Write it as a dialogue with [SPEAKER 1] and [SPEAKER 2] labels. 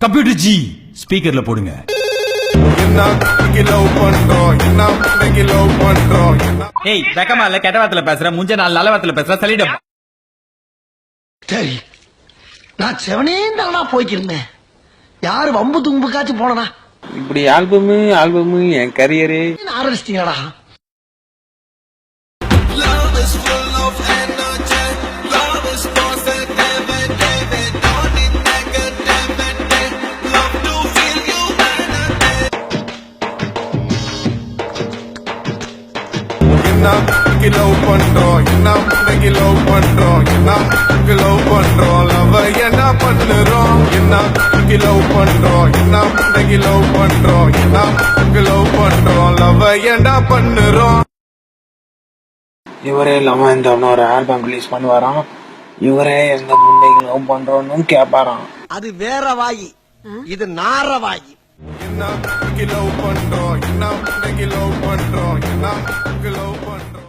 [SPEAKER 1] Computer G ஸ்பீக்கர்ல போடுங்க. ஏய் வெக்கமா இல்ல, கெட்ட வார்த்தையில பேசுற, முஞ்ச நாள் நல்ல வார்த்தையில பேசுற, சொல்லிடும்.
[SPEAKER 2] சரி, நான் செவனே தானா போய்க்கிருந்தேன். யாரு வம்பு தும்புக்காச்சும் போனனா?
[SPEAKER 3] இப்படி ஆல்பம் என் கரியரே
[SPEAKER 2] ஆரம்பிச்சிட்டீங்களா?
[SPEAKER 4] லவ் பண்றோம் என்ன லவ் பண்றோம் என்ன லவ் பண்றோம் லவ் என்ன பண்ணுறோம் என்ன லவ் பண்றோம் என்ன லவ் பண்றோம் என்ன லவ் பண்றோம் லவ் என்ன பண்ணுறோம்.
[SPEAKER 3] இவரே இல்லாம இந்த ஒரு ஆல்பம் ரிலீஸ் பண்ணுவாராம். இவரே எந்த முண்டைக்கு லவ் பண்றோம்னு கேட்பாராம்.
[SPEAKER 2] அது வேற வாயி, இது நார வாயி.
[SPEAKER 4] என்ன லவ் பண்றோம் என்ன லவ் பண்றோம் என்ன லவ் பண்றோம்.